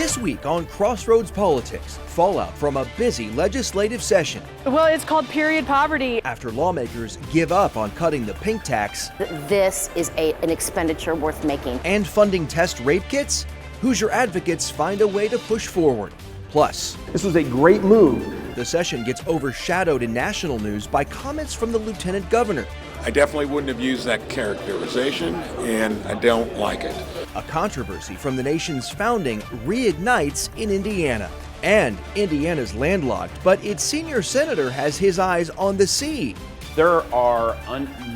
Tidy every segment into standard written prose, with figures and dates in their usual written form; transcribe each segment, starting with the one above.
This week on Crossroads Politics, fallout from a busy legislative session. Well, it's called period poverty. After lawmakers give up on cutting the pink tax. This is an expenditure worth making. And funding test rape kits? Hoosier advocates find a way to push forward. Plus, this was a great move. The session gets overshadowed in national news by comments from the lieutenant governor. I definitely wouldn't have used that characterization, and I don't like it. A controversy from the nation's founding reignites in Indiana. And Indiana's landlocked, but its senior senator has his eyes on the sea. There are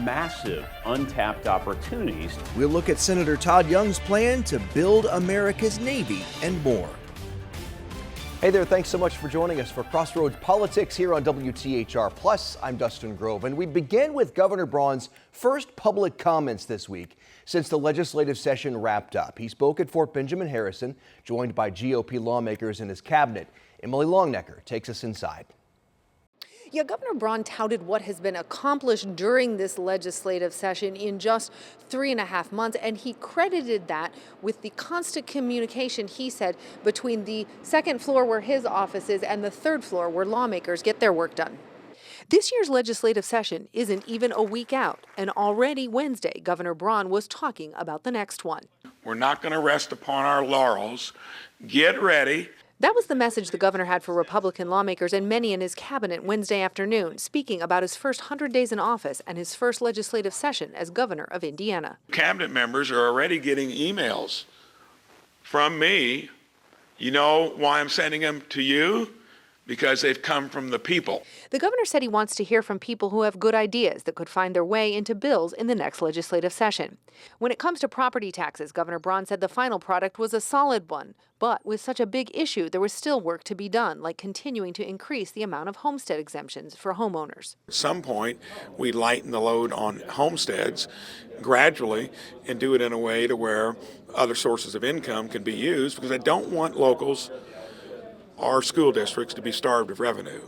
massive untapped opportunities. We'll look at Senator Todd Young's plan to build America's Navy and more. Hey there, thanks so much for joining us for Crossroads Politics here on WTHR Plus. I'm Dustin Grove, and we begin with Governor Braun's first public comments this week since the legislative session wrapped up. He spoke at Fort Benjamin Harrison, joined by GOP lawmakers in his cabinet. Emily Longnecker takes us inside. Yeah, Governor Braun touted what has been accomplished during this legislative session in just 3.5 months, and he credited that with the constant communication, he said, between the second floor where his office is and the third floor where lawmakers get their work done. This year's legislative session isn't even a week out, and already Wednesday, Governor Braun was talking about the next one. We're not going to rest upon our laurels. Get ready. That was the message the governor had for Republican lawmakers and many in his cabinet Wednesday afternoon, speaking about his first 100 days in office and his first legislative session as governor of Indiana. Cabinet members are already getting emails from me. You know why I'm sending them to you? Because they've come from the people. The governor said he wants to hear from people who have good ideas that could find their way into bills in the next legislative session. When it comes to property taxes, Governor Braun said the final product was a solid one. But with such a big issue, there was still work to be done, like continuing to increase the amount of homestead exemptions for homeowners. At some point, we lighten the load on homesteads gradually and do it in a way to where other sources of income can be used, because I don't want locals our school districts to be starved of revenue.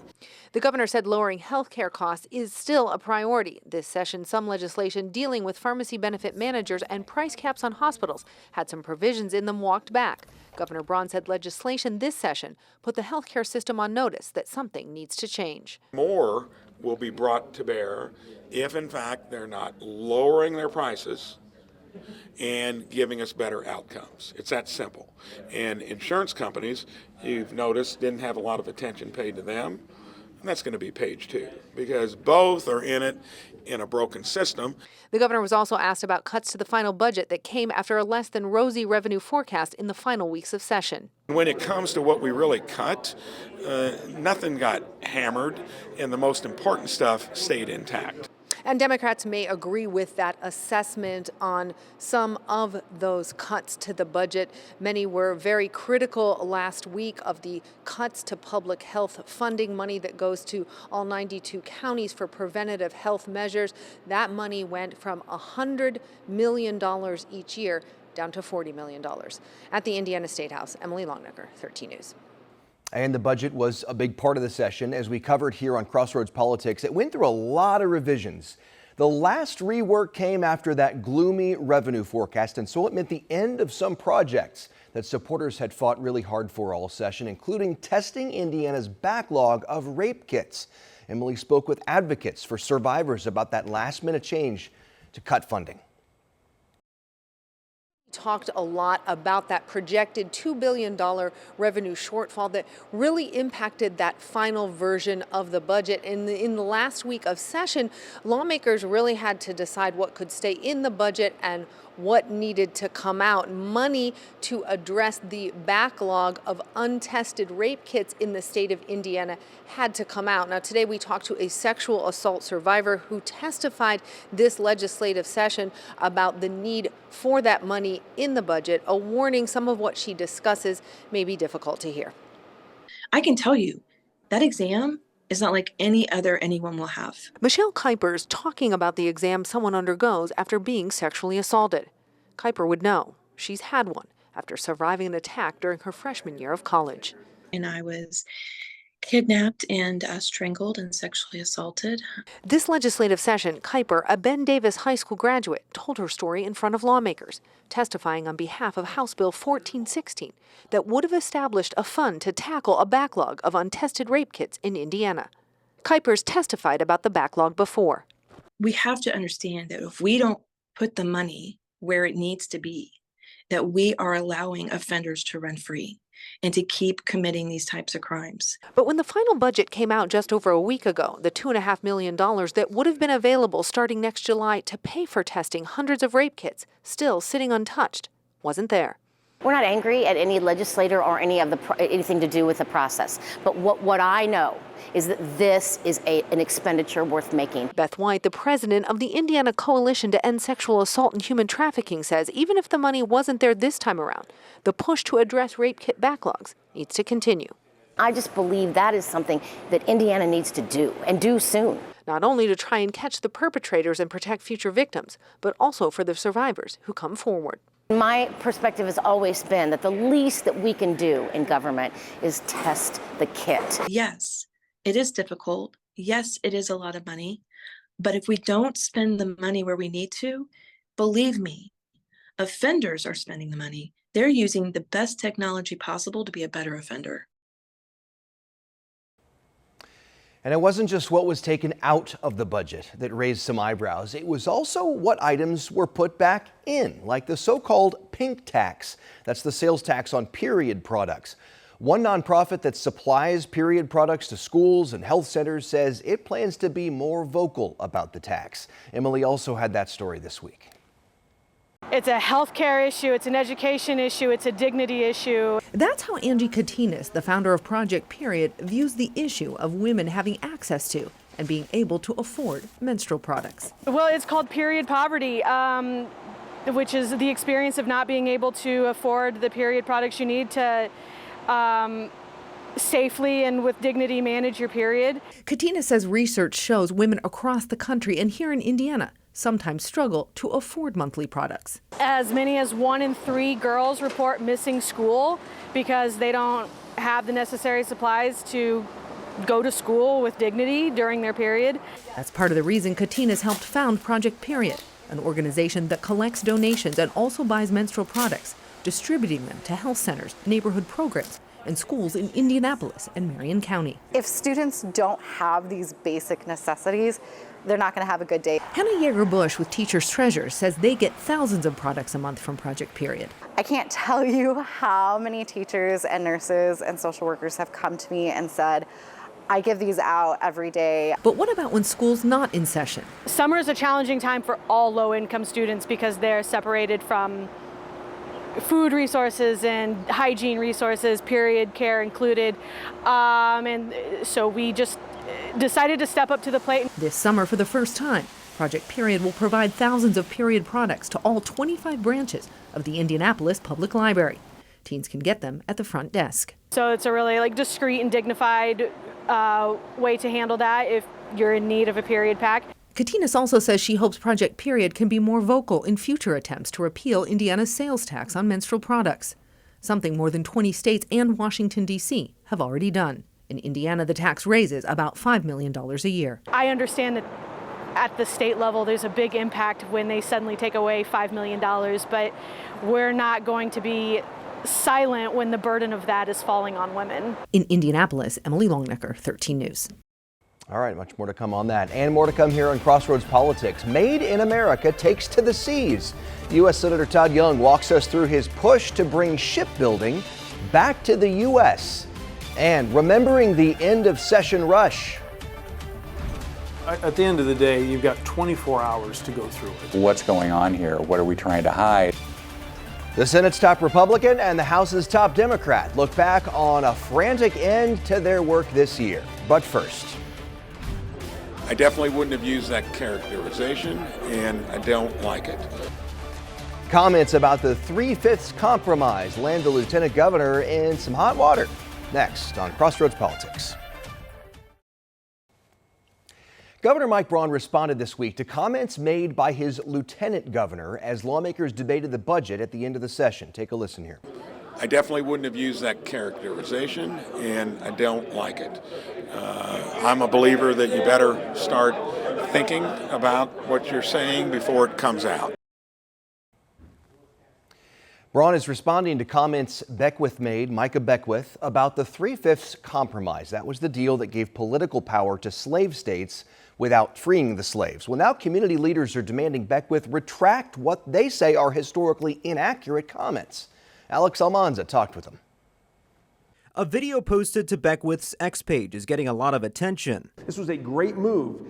The governor said lowering health care costs is still a priority. This session, some legislation dealing with pharmacy benefit managers and price caps on hospitals had some provisions in them walked back. Governor Braun said legislation this session put the health care system on notice that something needs to change. More will be brought to bear if, in fact, they're not lowering their prices and giving us better outcomes. It's that simple. And insurance companies, you've noticed, didn't have a lot of attention paid to them. And that's going to be page 2, because both are in it in a broken system. The governor was also asked about cuts to the final budget that came after a less than rosy revenue forecast in the final weeks of session. When it comes to what we really cut, nothing got hammered, and the most important stuff stayed intact. And Democrats may agree with that assessment on some of those cuts to the budget. Many were very critical last week of the cuts to public health funding, money that goes to all 92 counties for preventative health measures. That money went from $100 million each year down to $40 million. At the Indiana State House, Emily Longnecker, 13 News. And the budget was a big part of the session. As we covered here on Crossroads Politics, it went through a lot of revisions. The last rework came after that gloomy revenue forecast, and so it meant the end of some projects that supporters had fought really hard for all session, including testing Indiana's backlog of rape kits. Emily spoke with advocates for survivors about that last-minute change to cut funding. Talked a lot about that projected $2 billion revenue shortfall that really impacted that final version of the budget. In the last week of session, lawmakers really had to decide what could stay in the budget and what needed to come out. Money to address the backlog of untested rape kits in the state of Indiana had to come out. Now, today we talked to a sexual assault survivor who testified this legislative session about the need for that money in the budget, a warning some of what she discusses may be difficult to hear. I can tell you that exam is not like any other anyone will have. Michelle Kuiper's talking about the exam someone undergoes after being sexually assaulted. Kuiper would know. She's had one after surviving an attack during her freshman year of college. And I was Kidnapped and strangled and sexually assaulted. This legislative session, Kuiper, a Ben Davis High School graduate, told her story in front of lawmakers, testifying on behalf of House Bill 1416 that would have established a fund to tackle a backlog of untested rape kits in Indiana. Kuiper's testified about the backlog before. We have to understand that if we don't put the money where it needs to be, that we are allowing offenders to run free and to keep committing these types of crimes. But when the final budget came out just over a week ago, the $2.5 million that would have been available starting next July to pay for testing hundreds of rape kits, still sitting untouched, wasn't there. We're not angry at any legislator or anything to do with the process. But what I know is that this is an expenditure worth making. Beth White, the president of the Indiana Coalition to End Sexual Assault and Human Trafficking, says even if the money wasn't there this time around, the push to address rape kit backlogs needs to continue. I just believe that is something that Indiana needs to do, and do soon. Not only to try and catch the perpetrators and protect future victims, but also for the survivors who come forward. My perspective has always been that the least that we can do in government is test the kit. Yes, it is difficult. Yes, it is a lot of money. But if we don't spend the money where we need to, believe me, offenders are spending the money. They're using the best technology possible to be a better offender. And it wasn't just what was taken out of the budget that raised some eyebrows. It was also what items were put back in, like the so-called pink tax. That's the sales tax on period products. One nonprofit that supplies period products to schools and health centers says it plans to be more vocal about the tax. Emily also had that story this week. It's a healthcare issue, it's an education issue, it's a dignity issue. That's how Angie Katinas, the founder of Project Period, views the issue of women having access to and being able to afford menstrual products. Well, it's called period poverty, which is the experience of not being able to afford the period products you need to safely and with dignity manage your period. Katina says research shows women across the country and here in Indiana sometimes struggle to afford monthly products. As many as 1 in 3 girls report missing school because they don't have the necessary supplies to go to school with dignity during their period. That's part of the reason Katinas helped found Project Period, an organization that collects donations and also buys menstrual products, distributing them to health centers, neighborhood programs, and schools in Indianapolis and Marion County. If students don't have these basic necessities, they're not going to have a good day. Hannah Yeager-Bush with Teachers Treasures says they get thousands of products a month from Project Period. I can't tell you how many teachers and nurses and social workers have come to me and said, I give these out every day. But what about when school's not in session? Summer is a challenging time for all low-income students because they're separated from food resources and hygiene resources, period care included. And so we just decided to step up to the plate. This summer, for the first time, Project Period will provide thousands of period products to all 25 branches of the Indianapolis Public Library. Teens can get them at the front desk. So it's a really discreet and dignified way to handle that if you're in need of a period pack. Katinas also says she hopes Project Period can be more vocal in future attempts to repeal Indiana's sales tax on menstrual products, something more than 20 states and Washington, D.C. have already done. In Indiana, the tax raises about $5 million a year. I understand that at the state level, there's a big impact when they suddenly take away $5 million, but we're not going to be silent when the burden of that is falling on women. In Indianapolis, Emily Longnecker, 13 News. All right, much more to come on that. And more to come here on Crossroads Politics. Made in America takes to the seas. U.S. Senator Todd Young walks us through his push to bring shipbuilding back to the U.S. And remembering the end of session rush. At the end of the day, you've got 24 hours to go through it. What's going on here? What are we trying to hide? The Senate's top Republican and the House's top Democrat look back on a frantic end to their work this year. But first, I definitely wouldn't have used that characterization, and I don't like it. comments about the 3/5 compromise land the lieutenant governor in some hot water. Next on Crossroads Politics. Governor Mike Braun responded this week to comments made by his lieutenant governor as lawmakers debated the budget at the end of the session. Take a listen here. I definitely wouldn't have used that characterization, and I don't like it. I'm a believer that you better start thinking about what you're saying before it comes out. Braun is responding to comments Beckwith made, Micah Beckwith, about the 3/5 compromise. That was the deal that gave political power to slave states without freeing the slaves. Well, now community leaders are demanding Beckwith retract what they say are historically inaccurate comments. Alex Almanza talked with him. A video posted to Beckwith's X page is getting a lot of attention. This was a great move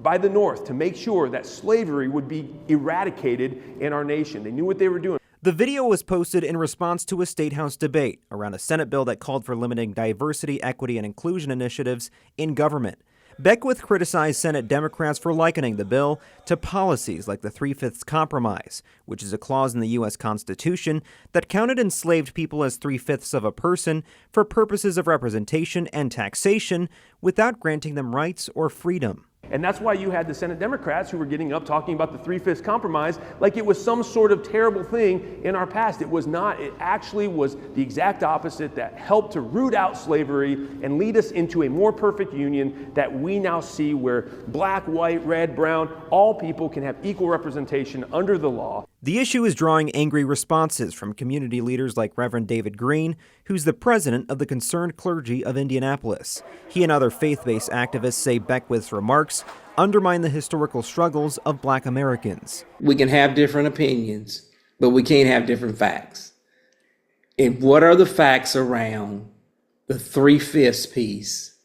by the North to make sure that slavery would be eradicated in our nation. They knew what they were doing. The video was posted in response to a State House debate around a Senate bill that called for limiting diversity, equity, and inclusion initiatives in government. Beckwith criticized Senate Democrats for likening the bill to policies like the 3/5 compromise, which is a clause in the U.S. Constitution that counted enslaved people as 3/5 of a person for purposes of representation and taxation without granting them rights or freedom. And that's why you had the Senate Democrats who were getting up talking about the 3/5 compromise like it was some sort of terrible thing in our past. It was not. It actually was the exact opposite that helped to root out slavery and lead us into a more perfect union that we now see where black, white, red, brown, all people can have equal representation under the law. The issue is drawing angry responses from community leaders like Reverend David Green, who's the president of the Concerned Clergy of Indianapolis. He and other faith-based activists say Beckwith's remarks undermine the historical struggles of Black Americans. We can have different opinions, but we can't have different facts. And what are the facts around the 3/5 piece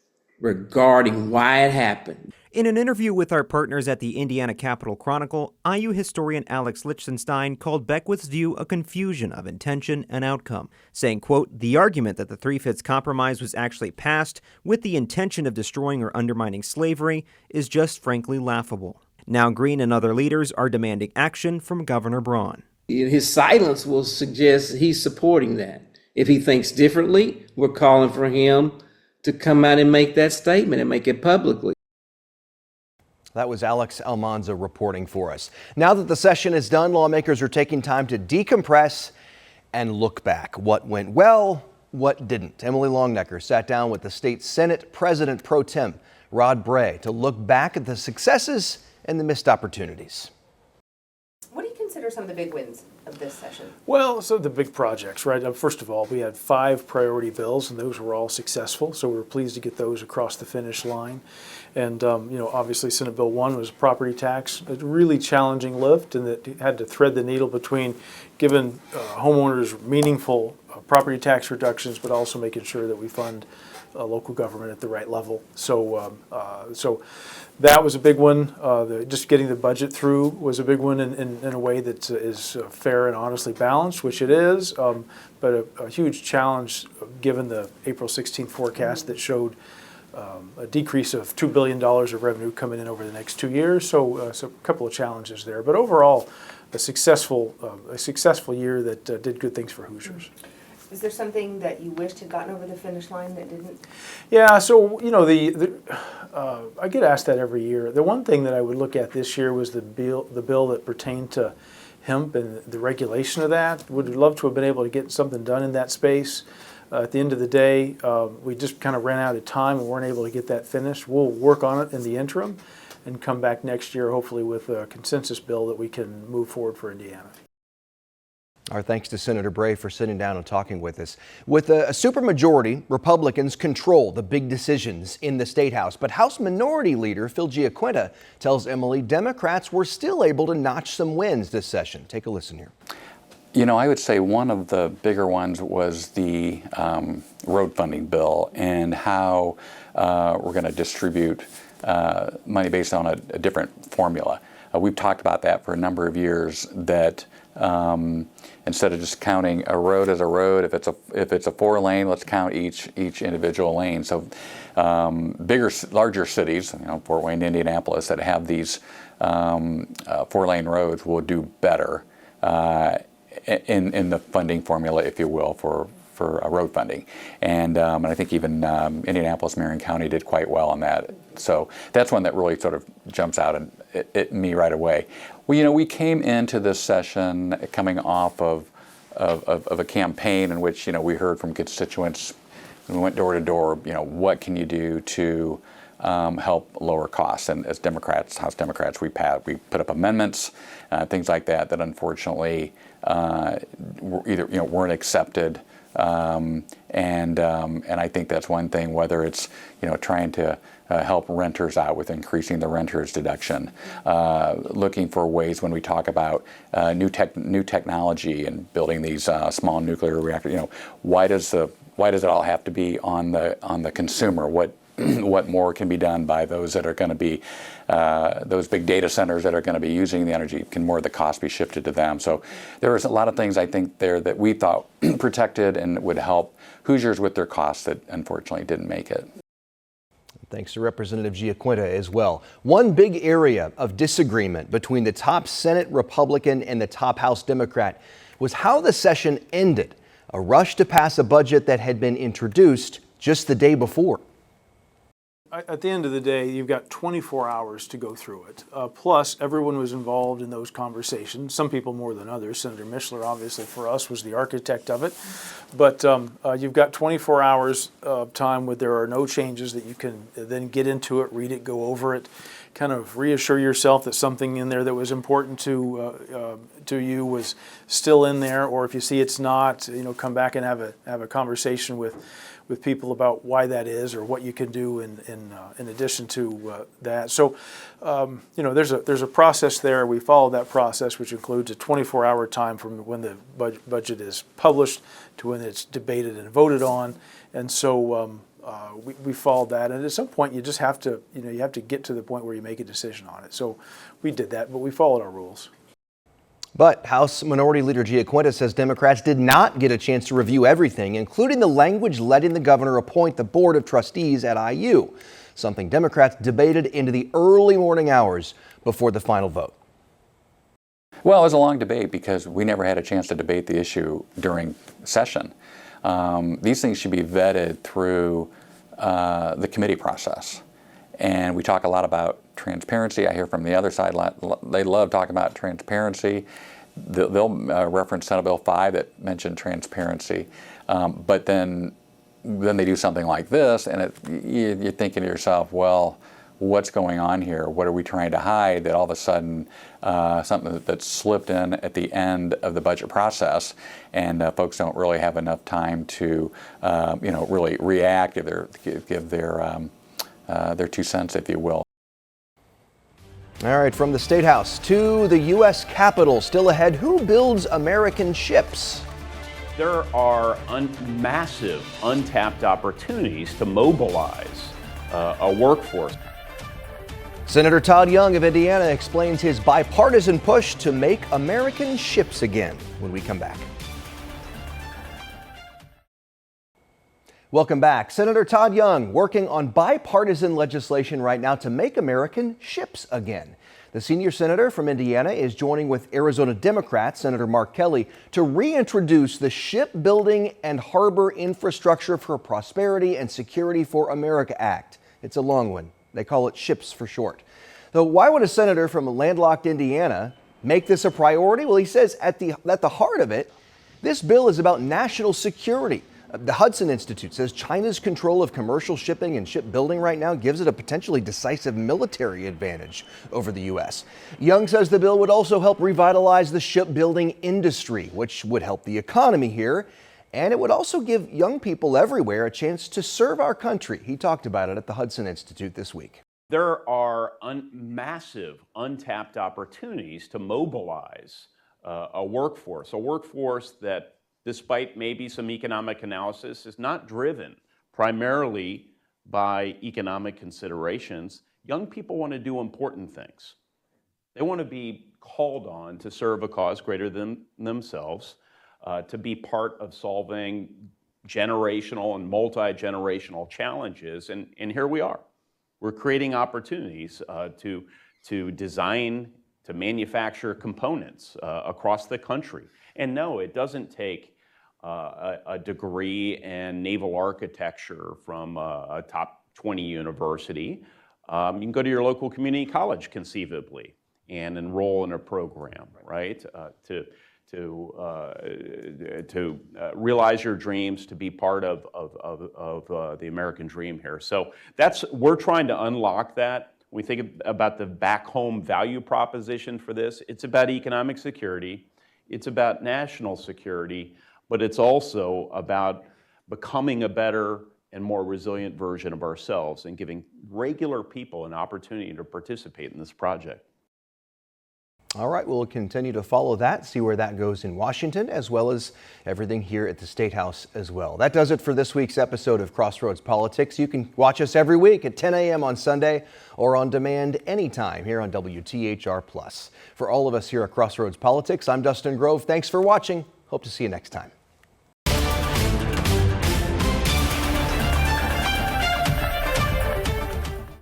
regarding why it happened? In an interview with our partners at the Indiana Capitol Chronicle, IU historian Alex Lichtenstein called Beckwith's view a confusion of intention and outcome, saying, quote, "The argument that the 3/5 compromise was actually passed with the intention of destroying or undermining slavery is just frankly laughable." Now Green and other leaders are demanding action from Governor Braun. His silence will suggest he's supporting that. If he thinks differently, we're calling for him to come out and make that statement and make it publicly. That was Alex Almanza reporting for us. Now that the session is done, lawmakers are taking time to decompress and look back. What went well, what didn't. Emily Longnecker sat down with the state Senate President Pro Tem Rod Bray to look back at the successes and the missed opportunities. What do you consider some of the big wins of this session? Well, so the big projects, right? First of all, we had 5 priority bills, and those were all successful. So we were pleased to get those across the finish line. And, obviously Senate Bill 1 was property tax, a really challenging lift, and that had to thread the needle between giving homeowners meaningful property tax reductions, but also making sure that we fund local government at the right level. So that was a big one. Just getting the budget through was a big one in a way that is fair and honestly balanced, which it is, but a huge challenge given the April 16th forecast that showed a decrease of $2 billion of revenue coming in over the next 2 years. So a couple of challenges there, but overall a successful year that did good things for Hoosiers. Is there something that you wished had gotten over the finish line that didn't? Yeah, so I get asked that every year. The one thing that I would look at this year was the bill that pertained to hemp and the regulation of that. Would love to have been able to get something done in that space. At the end of the day, we just kind of ran out of time and weren't able to get that finished. We'll work on it in the interim and come back next year, hopefully with a consensus bill that we can move forward for Indiana. Our thanks to Senator Bray for sitting down and talking with us. With a supermajority, Republicans control the big decisions in the State House. But House Minority Leader Phil Giaquinta tells Emily Democrats were still able to notch some wins this session. Take a listen here. I would say one of the bigger ones was the road funding bill and how we're going to distribute money based on a different formula. We've talked about that for a number of years, that instead of just counting a road as a road, if it's a 4-lane, let's count each individual lane. So larger cities, Fort Wayne, Indianapolis, that have these 4-lane roads will do better in the funding formula, if you will, for road funding. And I think even Indianapolis, Marion County did quite well on that. So that's one that really sort of jumps out at me right away. We came into this session coming off of of a campaign in which, we heard from constituents, and we went door to door, what can you do to help lower costs? And as Democrats, House Democrats, we put up amendments, things like that unfortunately either weren't accepted. And I think that's one thing, whether it's trying to help renters out with increasing the renters deduction, looking for ways when we talk about new technology and building these small nuclear reactors. Why does it all have to be on the consumer? What more can be done by those that are going to be those big data centers that are going to be using the energy? Can more of the cost be shifted to them? So there was a lot of things I think there that we thought protected and would help Hoosiers with their costs that unfortunately didn't make it. Thanks to Representative Giaquinta as well. One big area of disagreement between the top Senate Republican and the top House Democrat was how the session ended. A rush to pass a budget that had been introduced just the day before. At the end of the day, you've got 24 hours to go through it. Plus, everyone was involved in those conversations, some people more than others. Senator Mishler, obviously, for us, was the architect of it. But you've got 24 hours of time where there are no changes that you can then get into it, read it, go over it, kind of reassure yourself that something in there that was important to you was still in there, or if you see it's not, come back and have a conversation with people about why that is or what you can do in addition to that. So, there's a process there. We follow that process, which includes a 24-hour time from when the budget is published to when it's debated and voted on. And so we followed that. And at some point, you just have to, you have to get to the point where you make a decision on it. So we did that, but we followed our rules. But House Minority Leader Giaquinta says Democrats did not get a chance to review everything, including the language letting the governor appoint the board of trustees at IU, something Democrats debated into the early morning hours before the final vote. Well, it was a long debate because we never had a chance to debate the issue during session. These things should be vetted through the committee process. And we talk a lot about transparency. I hear from the other side, they love talking about transparency. They'll reference Senate Bill 5 that mentioned transparency. But then they do something like this, and you're thinking to yourself, well, what's going on here? What are we trying to hide that all of a sudden something that's slipped in at the end of the budget process, and folks don't really have enough time to really react, give their 2 cents, if you will. All right, from the State House to the U.S. Capitol, still ahead, who builds American ships? There are massive untapped opportunities to mobilize a workforce. Senator Todd Young of Indiana explains his bipartisan push to make American ships again when we come back. Welcome back. Senator Todd Young working on bipartisan legislation right now to make American ships again. The senior senator from Indiana is joining with Arizona Democrat Senator Mark Kelly to reintroduce the Shipbuilding and Harbor Infrastructure for Prosperity and Security for America Act. It's a long one. They call it SHIPS for short. So why would a senator from landlocked Indiana make this a priority? Well, he says at the heart of it, this bill is about national security. The Hudson Institute says China's control of commercial shipping and shipbuilding right now gives it a potentially decisive military advantage over the U.S. Young says the bill would also help revitalize the shipbuilding industry, which would help the economy here. And it would also give young people everywhere a chance to serve our country. He talked about it at the Hudson Institute this week. There are massive untapped opportunities to mobilize a workforce that, despite maybe some economic analysis, is not driven primarily by economic considerations. Young people want to do important things. They want to be called on to serve a cause greater than themselves, to be part of solving generational and multi-generational challenges. And here we are. We're creating opportunities to design, to manufacture components across the country. And no, it doesn't take a degree in naval architecture from a top 20 university. You can go to your local community college conceivably and enroll in a program, right? to realize your dreams, to be part of the American dream here. So we're trying to unlock that. We think about the back home value proposition for this. It's about economic security, it's about national security, but it's also about becoming a better and more resilient version of ourselves and giving regular people an opportunity to participate in this project. All right, we'll continue to follow that, see where that goes in Washington, as well as everything here at the State House as well. That does it for this week's episode of Crossroads Politics. You can watch us every week at 10 a.m. on Sunday or on demand anytime here on WTHR+. For all of us here at Crossroads Politics, I'm Dustin Grove. Thanks for watching. Hope to see you next time.